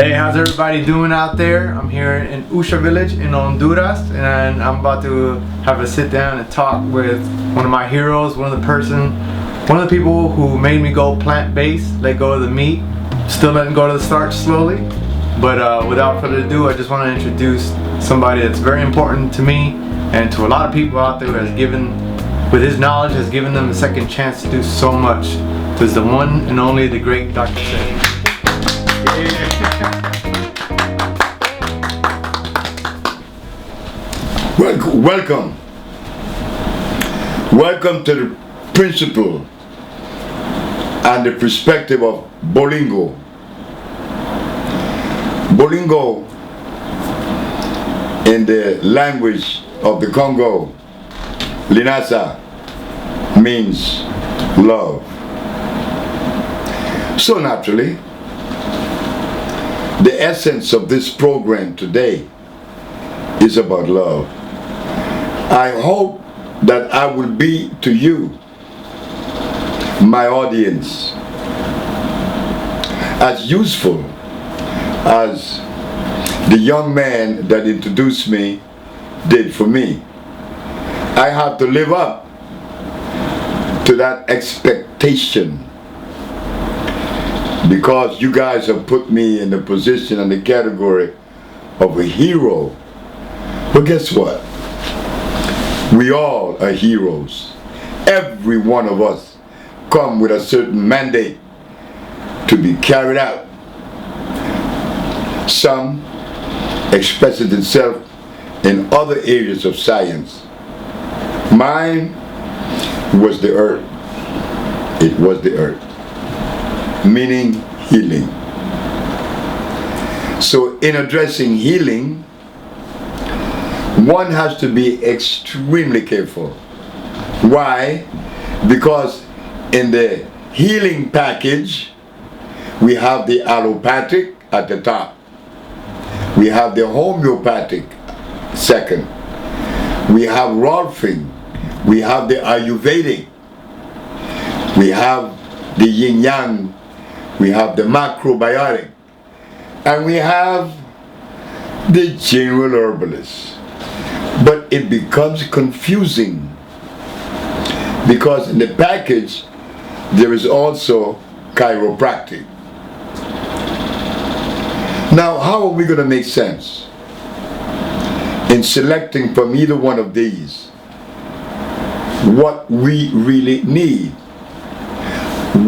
Hey, how's everybody doing out there? I'm here in Usha village in Honduras, and I'm about to have a sit down and talk with one of my heroes, one of the people who made me go plant-based, let go of the meat, still letting go of the starch slowly. But without further ado, I just want to introduce somebody that's very important to me and to a lot of people out there who has given, with his knowledge, has given them a second chance to do so much. There's the one and only, the great Dr. Sebi. Welcome to the principle and the perspective of Bolingo. Bolingo, in the language of the Congo, Linasa, means love. So naturally, the essence of this program today is about love. I hope that I will be to you, my audience, as useful as the young man that introduced me did for me. I have to live up to that expectation, because you guys have put me in the position and the category of a hero. But guess what? We all are heroes. Every one of us come with a certain mandate to be carried out. Some expresses itself in other areas of science. Mine was the earth. It was the earth, meaning healing. So in addressing healing, one has to be extremely careful. Why? Because in the healing package, we have the allopathic at the top. We have the homeopathic second. We have Rolfing. We have the Ayurvedic. We have the yin yang. We have the macrobiotic. And we have the general herbalist. But it becomes confusing, because in the package there is also chiropractic. Now, how are we going to make sense in selecting from either one of these what we really need?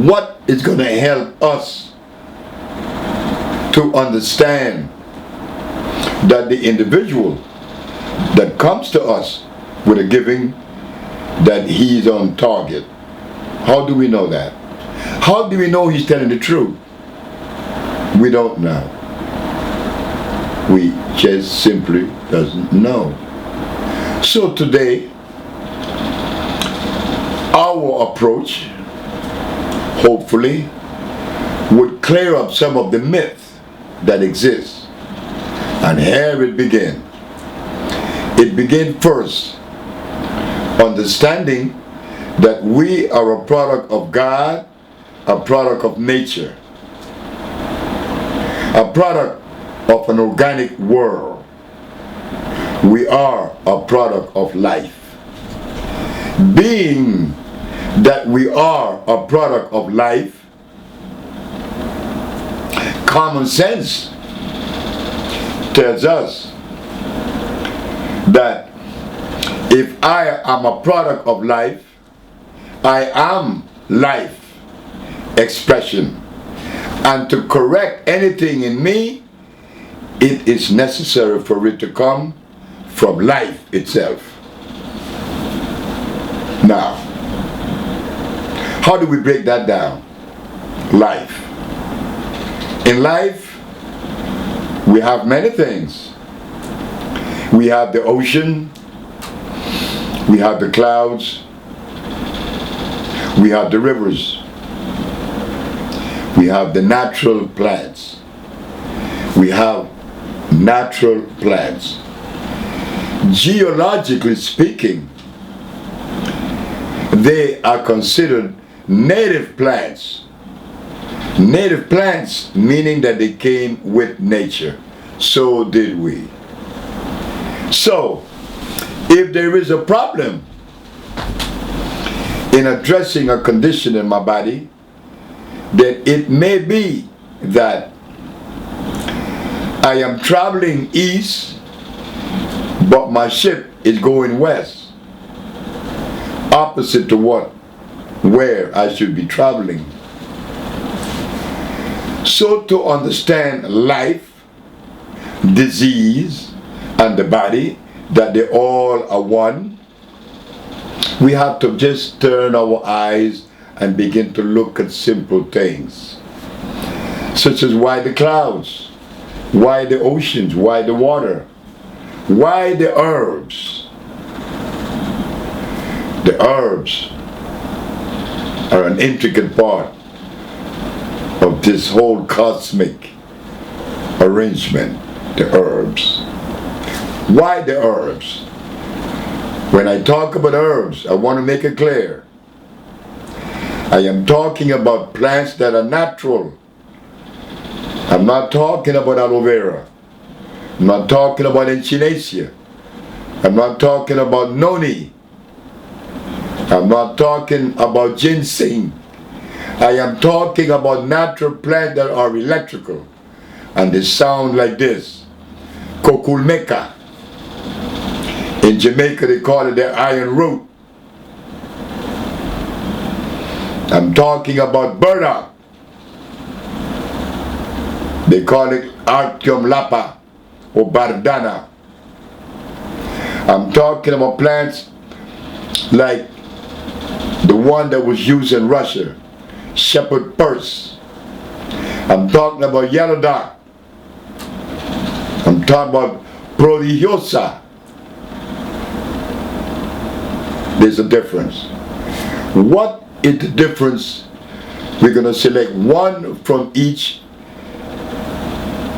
What is going to help us to understand that the individual that comes to us with a giving, that he's on target? How do we know that? How do we know he's telling the truth? We don't know. We just simply doesn't know. So today, our approach, hopefully, would clear up some of the myths that exist. And here it begins. It began first, understanding that we are a product of God, a product of nature, a product of an organic world. We are a product of life. Being that we are a product of life, common sense tells us that if I am a product of life, I am life expression. And to correct anything in me, it is necessary for it to come from life itself. Now, how do we break that down? Life. In life, we have many things. We have the ocean, we have the clouds, we have the rivers, we have the natural plants. We have natural plants. Geologically speaking, they are considered native plants Native plants, meaning that they came with nature. So did we. So, if there is a problem in addressing a condition in my body, then it may be that I am traveling east, but my ship is going west, opposite to where I should be traveling. So to understand life, disease, and the body, that they all are one, we have to just turn our eyes and begin to look at simple things, such as why the clouds, why the oceans, why the water, why the herbs. The herbs are an intricate part of this whole cosmic arrangement, the herbs. Why the herbs? When I talk about herbs, I want to make it clear. I am talking about plants that are natural. I'm not talking about aloe vera. I'm not talking about echinacea. I'm not talking about noni. I'm not talking about ginseng. I am talking about natural plants that are electrical. And they sound like this. Kokulmeka. In Jamaica they call it the iron root. I'm talking about burdock. They call it Artium lapa or Bardana. I'm talking about plants like the one that was used in Russia, shepherd purse. I'm talking about yellow dock. I'm talking about prodigiosa. There's a difference. What is the difference? We're going to select one from each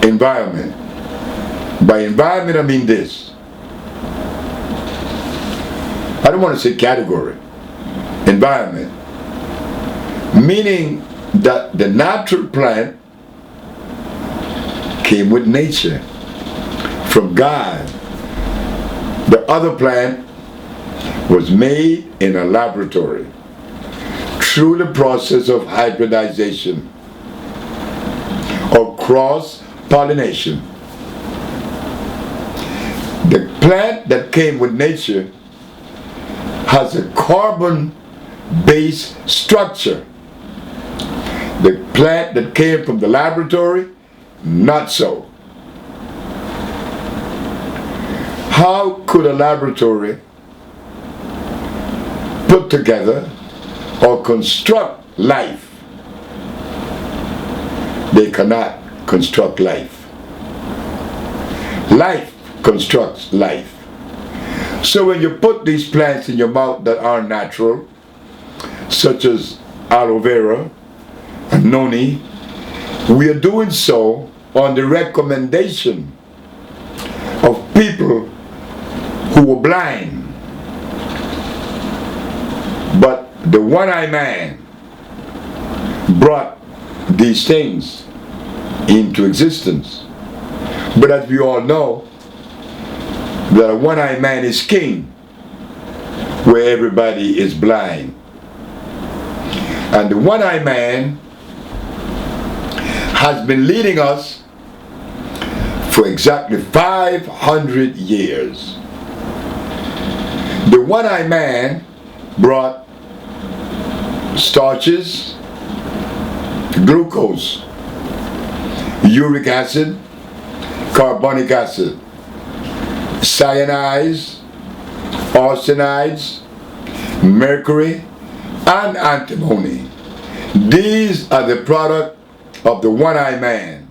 environment. By environment I mean this. I don't want to say category. Environment. Meaning that the natural plant came with nature, from God. The other plant was made in a laboratory through the process of hybridization or cross-pollination. The plant that came with nature has a carbon-based structure. The plant that came from the laboratory, not so. How could a laboratory put together or construct life? They cannot construct life. Life constructs life. So when you put these plants in your mouth that are natural, such as aloe vera and noni, we are doing so on the recommendation of people who were blind. But the one-eyed man brought these things into existence. But as we all know, that a one-eyed man is king, where everybody is blind. And the one-eyed man has been leading us for exactly 500 years. The one-eyed man brought starches, glucose, uric acid, carbonic acid, cyanides, arsenides, mercury, and antimony. These are the product of the one-eyed man.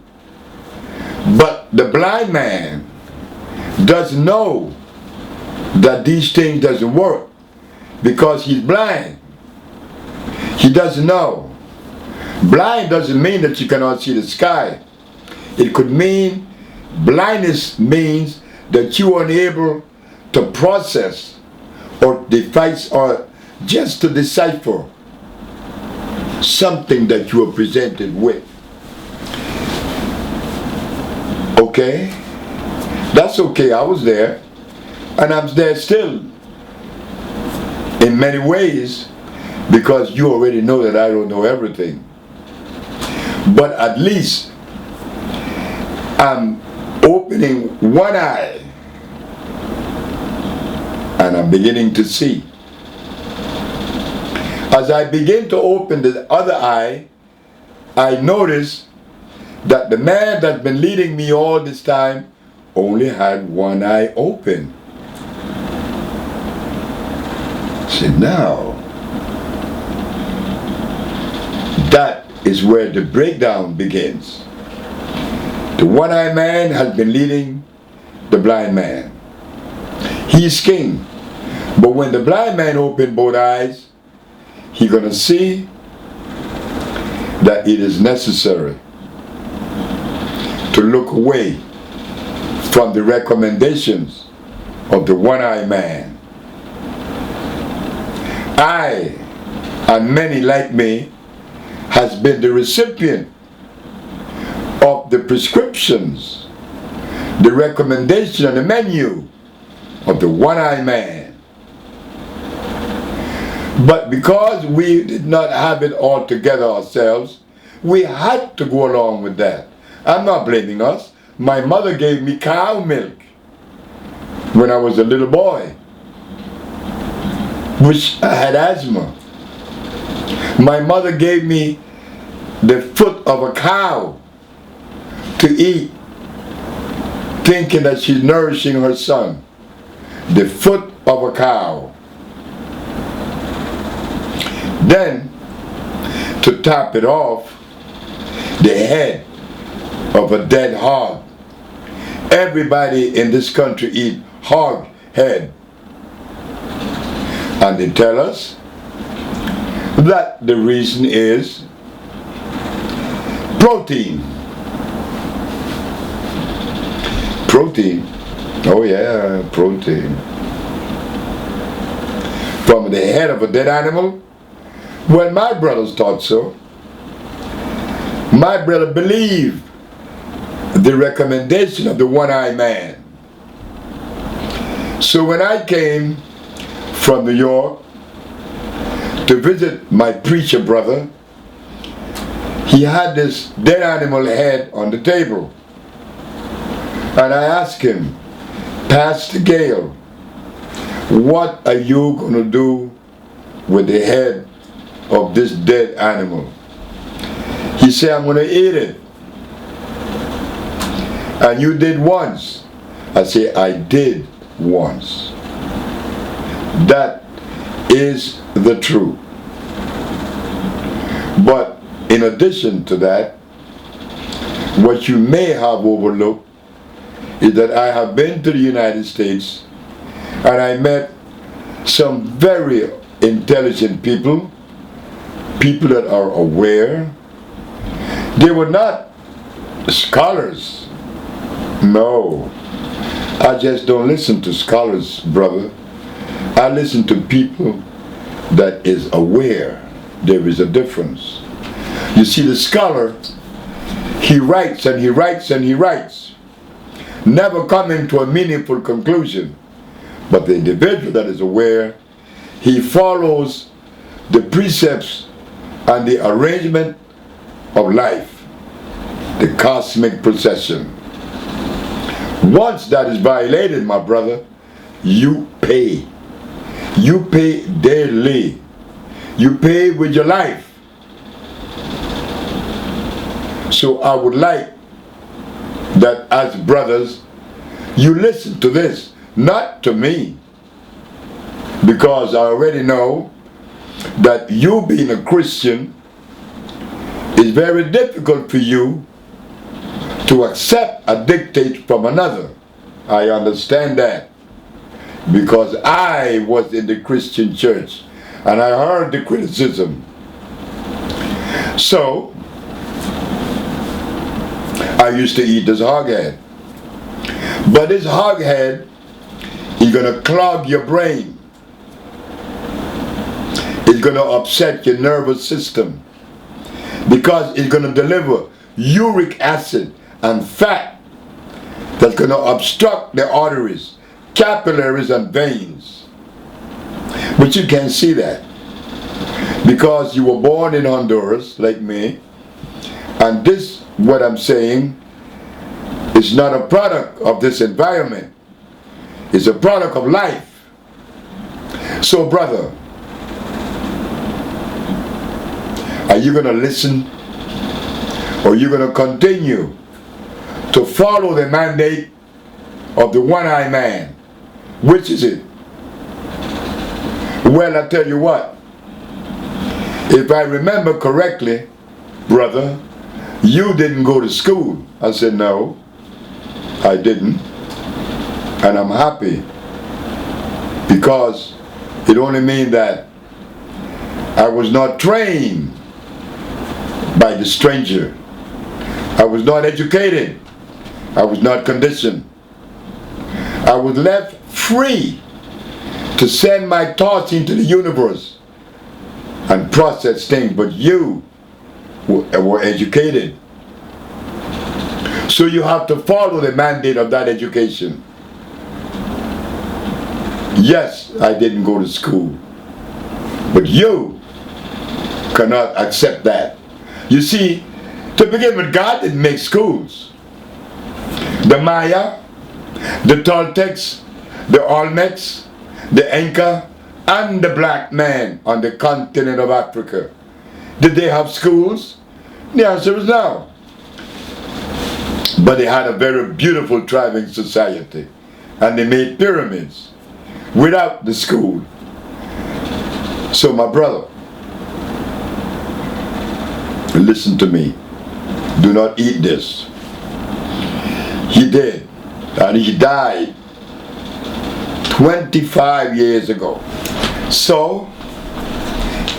But the blind man doesn't know that these things doesn't work because he's blind. He doesn't know. Blind doesn't mean that you cannot see the sky. It could mean, blindness means that you are unable to process or devise or just to decipher something that you are presented with. Okay? That's okay, I was there. And I'm there still. In many ways, because you already know that I don't know everything. But at least I'm opening one eye and I'm beginning to see. As I begin to open the other eye, I notice that the man that's been leading me all this time only had one eye open. See, now, that is where the breakdown begins. The one-eyed man has been leading the blind man. He's king. But when the blind man opens both eyes, he's going to see that it is necessary to look away from the recommendations of the one-eyed man. I, and many like me, has been the recipient of the prescriptions, the recommendation and the menu of the one-eyed man. But because we did not have it all together ourselves, we had to go along with that. I'm not blaming us. My mother gave me cow milk when I was a little boy, which I had asthma. My mother gave me the foot of a cow to eat, thinking that she's nourishing her son. The foot of a cow. Then, to top it off, the head of a dead hog. Everybody in this country eat hog head. And they tell us that the reason is protein. Protein. Oh yeah, protein. From the head of a dead animal? Well, my brothers thought so. My brother believed the recommendation of the one-eyed man. So when I came from New York to visit my preacher brother, he had this dead animal head on the table. And I asked him, Pastor Gale, what are you going to do with the head of this dead animal? He said, I'm going to eat it. And you did once. I said, I did once. That is the truth. But in addition to that, what you may have overlooked is that I have been to the United States and I met some very intelligent people, people that are aware. They were not scholars. No. I just don't listen to scholars, brother. I listen to people that is aware. There is a difference. You see, the scholar, he writes and he writes and he writes, never coming to a meaningful conclusion. But the individual that is aware, he follows the precepts and the arrangement of life, the cosmic procession. Once that is violated, my brother, you pay. You pay daily. You pay with your life. So I would like that as brothers, you listen to this, not to me. Because I already know that you being a Christian, it's very difficult for you to accept a dictate from another. I understand that. Because I was in the Christian church and I heard the criticism. So, I used to eat this hog head. But this hog head is going to clog your brain. It's going to upset your nervous system. because it's going to deliver uric acid and fat that's going to obstruct the arteries, capillaries, and veins. But you can't see that because you were born in Honduras like me, and this, what I'm saying, is not a product of this environment. It's a product of life. So brother, are you going to listen, or are you going to continue to follow the mandate of the one-eyed man? Which is it? Well, I tell you what, if I remember correctly, brother, you didn't go to school. I said, no, I didn't. And I'm happy, because it only means that I was not trained by the stranger. I was not educated. I was not conditioned. I was left free to send my thoughts into the universe and process things, but you were educated. So you have to follow the mandate of that education. Yes, I didn't go to school, but you cannot accept that. You see, to begin with, God didn't make schools. The Maya, the Toltecs, the Olmecs, the Inca, and the black man on the continent of Africa, did they have schools? The answer is no. But they had a very beautiful thriving society, and they made pyramids without the school. So my brother, listen to me. Do not eat this. He did, and he died 25 years ago. So,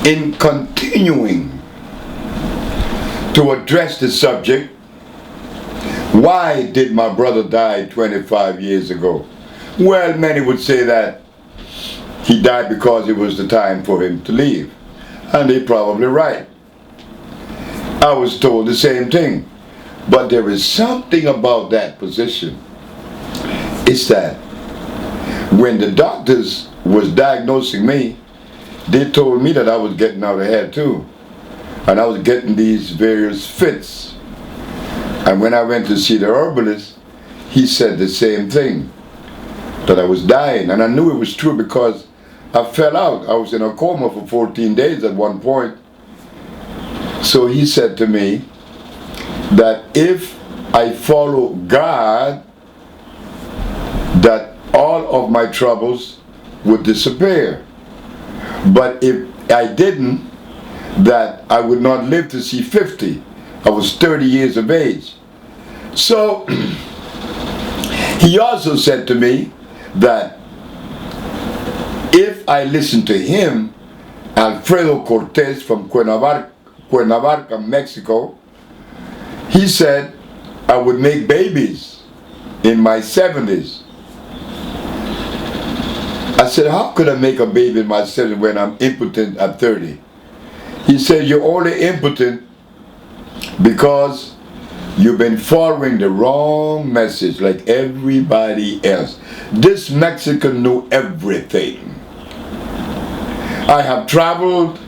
in continuing to address the subject, why did my brother die 25 years ago? Well, many would say that he died because it was the time for him to leave. And they're probably right. I was told the same thing. But there is something about that position. It's that when the doctors was diagnosing me, they told me that I was getting out of hand too. And I was getting these various fits. And when I went to see the herbalist, he said the same thing, that I was dying. And I knew it was true because I fell out. I was in a coma for 14 days at one point. So he said to me that if I follow God, that all of my troubles would disappear. But if I didn't, that I would not live to see 50. I was 30 years of age. So he also said to me that if I listened to him, Alfredo Cortez from Cuernavaca, Mexico, he said I would make babies in my 70s. I said, how could I make a baby in my 70s when I'm impotent at 30? He said, you're only impotent because you've been following the wrong message like everybody else. This Mexican knew everything. I have traveled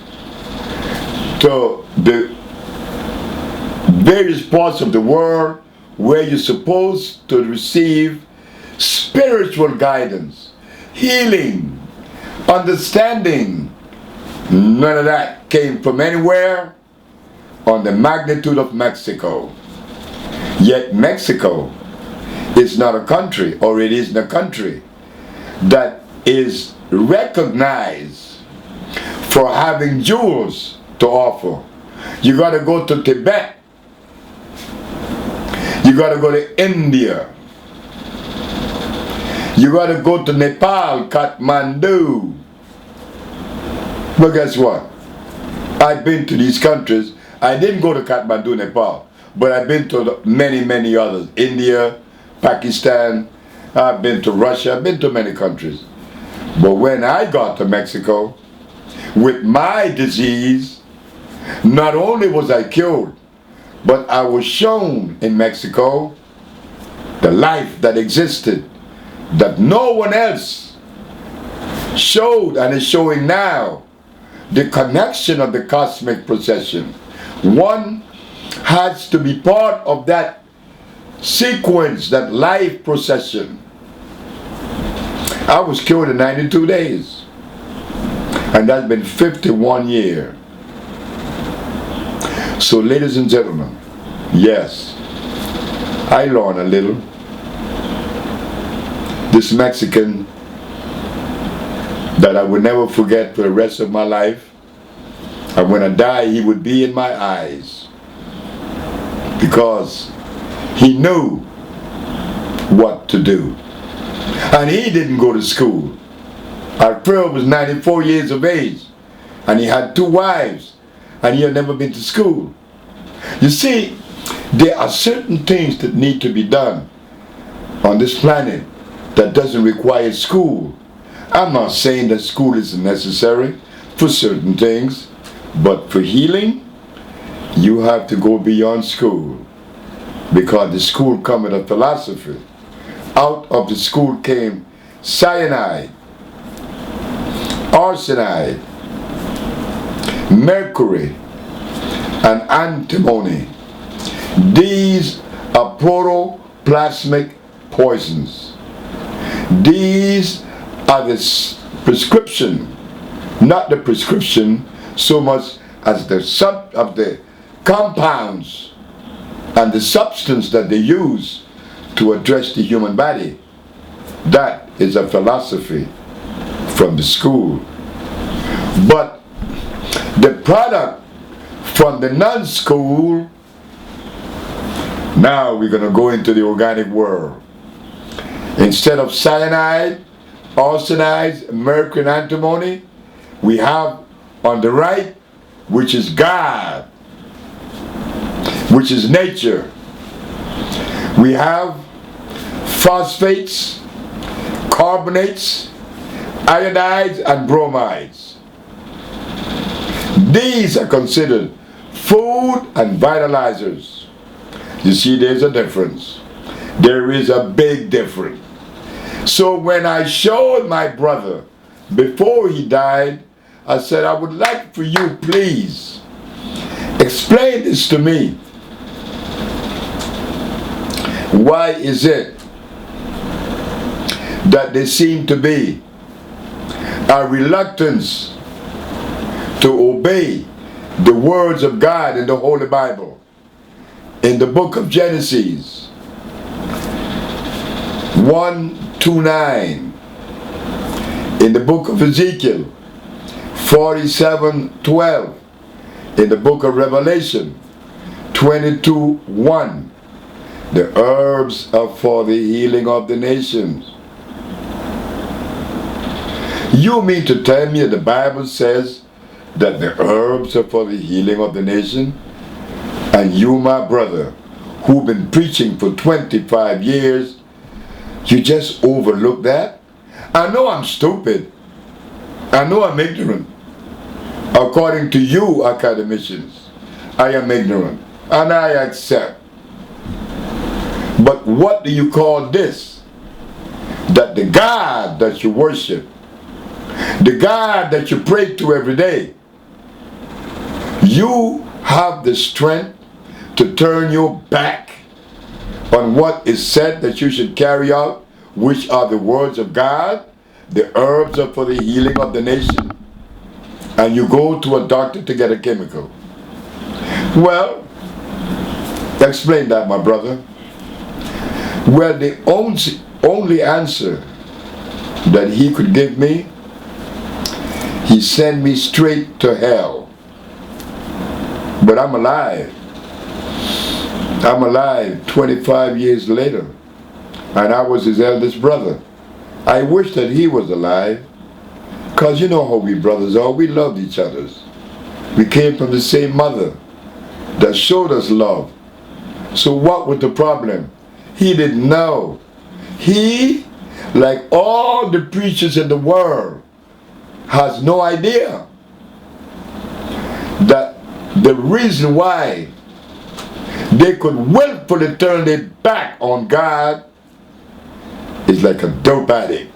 to the various parts of the world where you're supposed to receive spiritual guidance, healing, understanding. None of that came from anywhere on the magnitude of Mexico. Yet Mexico is not a country, or it isn't a country that is recognized for having jewels to offer. You got to go to Tibet. You got to go to India. You got to go to Nepal, Kathmandu. But guess what? I've been to these countries. I didn't go to Kathmandu, Nepal, but I've been to many, many others. India, Pakistan, I've been to Russia, I've been to many countries. But when I got to Mexico, with my disease, Not only was I cured, but I was shown in Mexico the life that existed that no one else showed and is showing now. The connection of the cosmic procession. One has to be part of that sequence, that life procession. I was cured in 92 days. And that's been 51 years. So ladies and gentlemen, yes, I learned a little. This Mexican that I would never forget for the rest of my life. And when I die, he would be in my eyes. Because he knew what to do. And he didn't go to school. Alfredo was 94 years of age. And he had 2 wives. And he had never been to school. You see, there are certain things that need to be done on this planet that doesn't require school. I'm not saying that school isn't necessary for certain things, but for healing, you have to go beyond school, because the school come with a philosophy. Out of the school came cyanide, arsenide, mercury, and antimony. These are protoplasmic poisons. These are the prescription, not the prescription so much as the compounds and the substance that they use to address the human body. That is a philosophy from the school. But the product from the non-school, now we're going to go into the organic world. Instead of cyanide, arsenides, mercury, and antimony, we have on the right, which is God, which is nature. We have phosphates, carbonates, iodides, and bromides. These are considered food and vitalizers. You see, there's a difference. There is a big difference. So when I showed my brother before he died, I said, I would like for you, please, explain this to me. Why is it that there seem to be a reluctance to obey the words of God in the Holy Bible? In the book of Genesis 1:29, in the book of Ezekiel 47:12, in the book of Revelation 22:1, the herbs are for the healing of the nations. You mean to tell me that the Bible says that the herbs are for the healing of the nation? And you, my brother, who've been preaching for 25 years, you just overlook that? I know I'm stupid. I know I'm ignorant. According to you, academicians, I am ignorant, and I accept. But what do you call this? That the God that you worship, the God that you pray to every day, you have the strength to turn your back on what is said that you should carry out, which are the words of God. The herbs are for the healing of the nation. And you go to a doctor to get a chemical. Well, explain that, my brother. Well, the only answer that he could give me, he sent me straight to hell. But I'm alive. I'm alive 25 years later. And I was his eldest brother. I wish that he was alive. Because you know how we brothers are. We loved each other. We came from the same mother that showed us love. So what was the problem? He didn't know. He, like all the preachers in the world, has no idea that the reason why they could willfully turn their back on God is like a dope addict.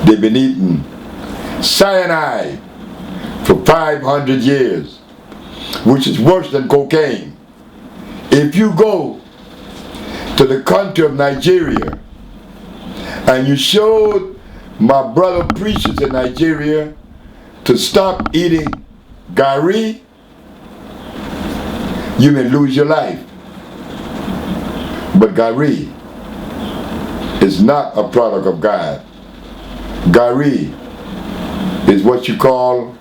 They've been eating cyanide for 500 years, which is worse than cocaine. If you go to the country of Nigeria and you showed my brother preachers in Nigeria to stop eating gari, you may lose your life. But gari is not a product of God. Gari is what you call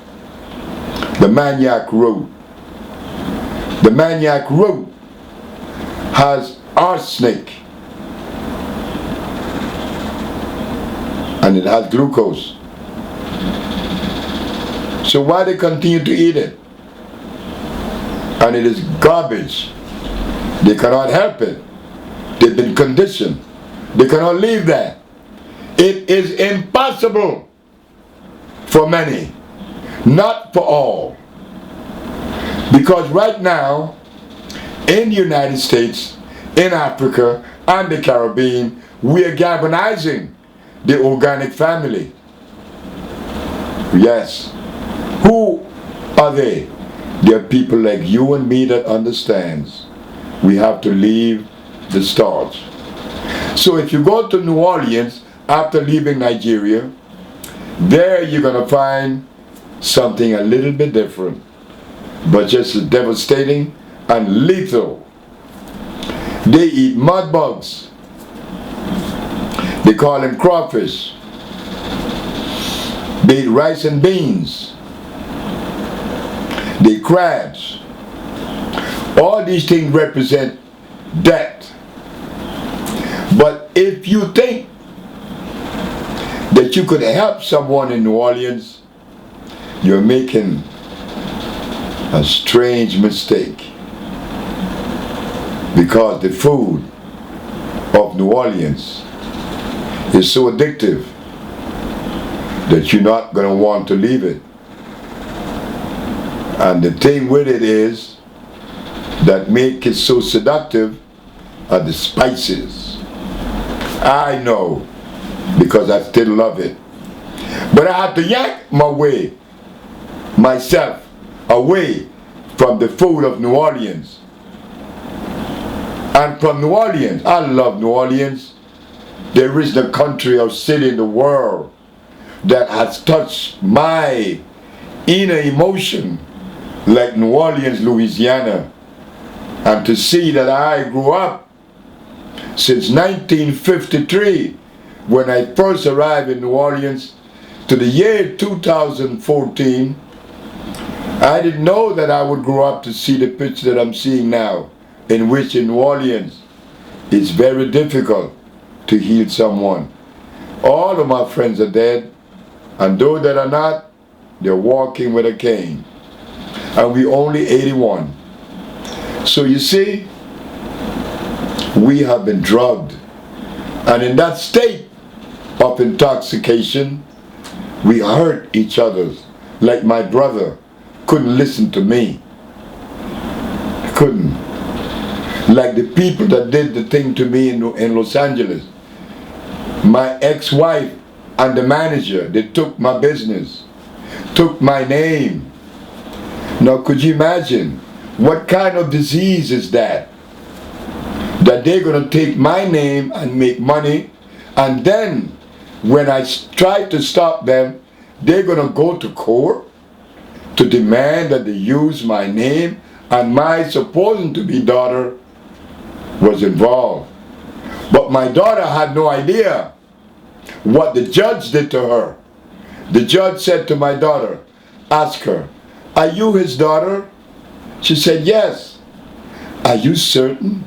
the manioc root. The manioc root has arsenic and it has glucose. So why they continue to eat it? And it is garbage. They cannot help it. They've been conditioned. They cannot leave that. It is impossible for many, not for all. Because right now, in the United States, in Africa, and the Caribbean, we are galvanizing the organic family. Yes. Who are they? They are people like you and me that understands we have to leave the starch. So if you go to New Orleans after leaving Nigeria, there you're going to find something a little bit different, but just as devastating and lethal. They eat mud bugs. They call them crawfish. They eat rice and beans. They eat crabs. All these things represent death. But if you think that you could help someone in New Orleans, you're making a strange mistake. Because the food of New Orleans is so addictive that you're not going to want to leave it. And the thing with it is that make it so seductive are the spices. I know, because I still love it. But I have to yank myself away from the food of New Orleans. And from New Orleans, I love New Orleans. There is no country or city in the world that has touched my inner emotion like New Orleans, Louisiana. And to see that I grew up since 1953, when I first arrived in New Orleans, to the year 2014, I didn't know that I would grow up to see the picture that I'm seeing now, in which in New Orleans it's very difficult to heal someone. All of my friends are dead, and those that are not, they're walking with a cane. And we only 81. So you see, we have been drugged. And in that state of intoxication, we hurt each other. Like my brother couldn't listen to me. Couldn't. Like the people that did the thing to me in Los Angeles. My ex-wife and the manager, they took my business, took my name. Now could you imagine what kind of disease is that? That they're going to take my name and make money, and then when I try to stop them, they're going to go to court to demand that they use my name, and my supposed to be daughter was involved. But my daughter had no idea what the judge did to her. The judge said to my daughter, ask her, are you his daughter? She said, yes. Are you certain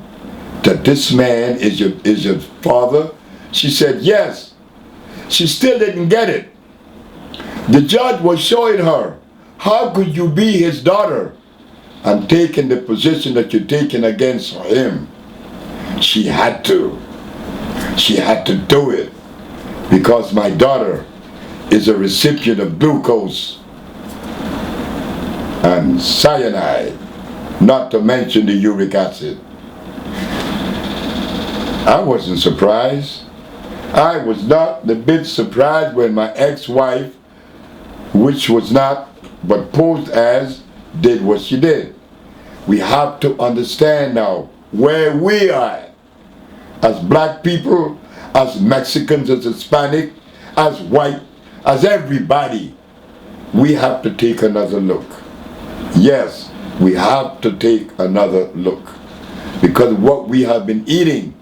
that this man is your father? She said, yes. She still didn't get it. The judge was showing her, how could you be his daughter and taking the position that you're taking against him? She had to. She had to do it because my daughter is a recipient of glucose. and cyanide, not to mention the uric acid. I wasn't surprised. I was not the bit surprised when my ex-wife, which was not, but posed as, did what she did. We have to understand now where we are as black people, as Mexicans, as Hispanic, as white, as everybody. We have to take another look. Yes, we have to take another look, because what we have been eating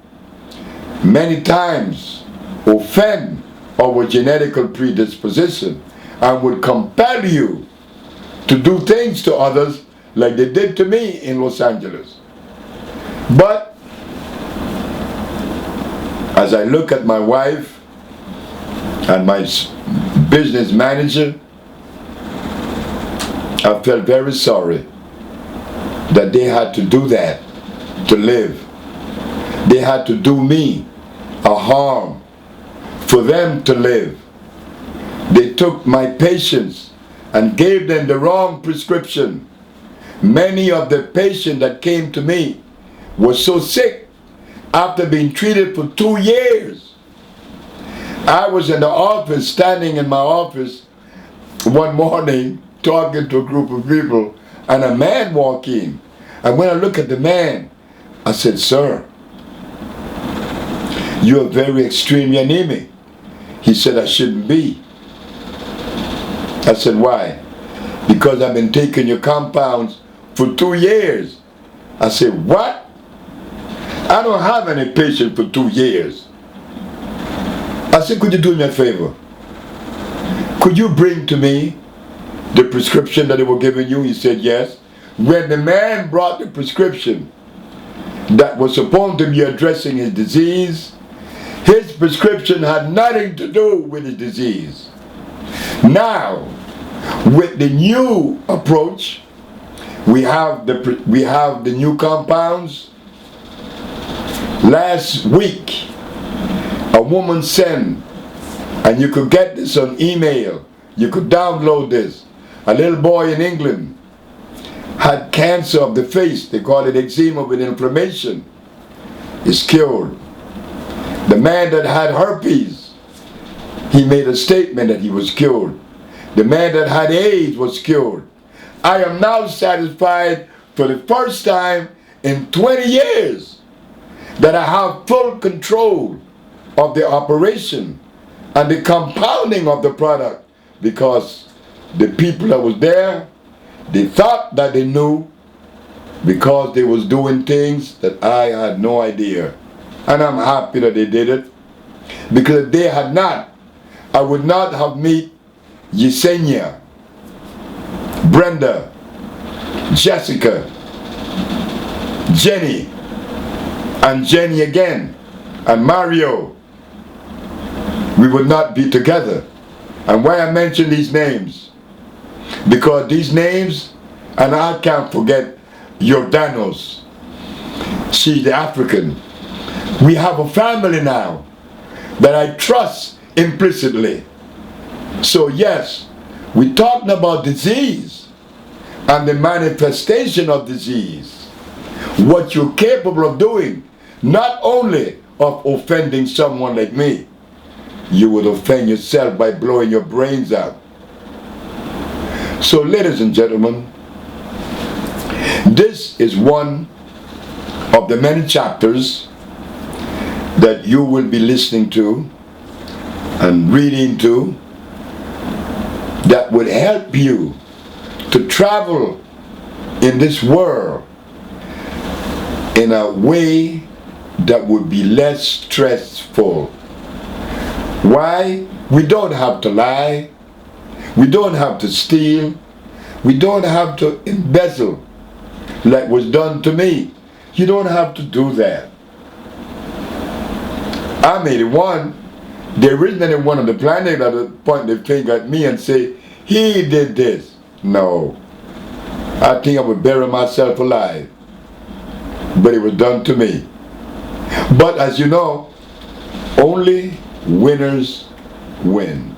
many times offend our genetical predisposition and would compel you to do things to others like they did to me in Los Angeles. But as I look at my wife and my business manager, I felt very sorry that they had to do that to live. They had to do me a harm for them to live. They took my patients and gave them the wrong prescription. Many of the patients that came to me were so sick after being treated for 2 years. I was in the office, standing in my office one morning talking to a group of people, and a man walked in. And when I look at the man, I said, "Sir, you are very extremely anemic." He said, "I shouldn't be." I said, "Why?" "Because I've been taking your compounds for 2 years." I said, "What? I don't have any patient for 2 years." I said, "Could you do me a favor? Could you bring to me the prescription that they were giving you?" He said, "Yes." When the man brought the prescription that was supposed to be addressing his disease, his prescription had nothing to do with his disease. Now, with the new approach, we have the new compounds. Last week, a woman sent, and you could get this on email, you could download this. A little boy in England had cancer of the face. They call it eczema with inflammation. Is cured. The man that had herpes, he made a statement that he was cured. The man that had AIDS was cured. I am now satisfied for the first time in 20 years that I have full control of the operation and the compounding of the product, because the people that was there, they thought that they knew, because they was doing things that I had no idea. And I'm happy that they did it, because if they had not, I would not have met Yesenia, Brenda, Jessica, Jenny, and Jenny again, and Mario. We would not be together. And why I mention these names? Because these names, and I can't forget Jordanos. She's the African. We have a family now that I trust implicitly. So yes, we're talking about disease and the manifestation of disease. What you're capable of doing, not only of offending someone like me, you would offend yourself by blowing your brains out. So ladies and gentlemen, this is one of the many chapters that you will be listening to and reading to that would help you to travel in this world in a way that would be less stressful. Why? We don't have to lie. We don't have to steal. We don't have to embezzle like was done to me. You don't have to do that. I'm 81. There isn't anyone on the planet that would point their finger at me and say, he did this. No. I think I would bury myself alive. But it was done to me. But as you know, only winners win.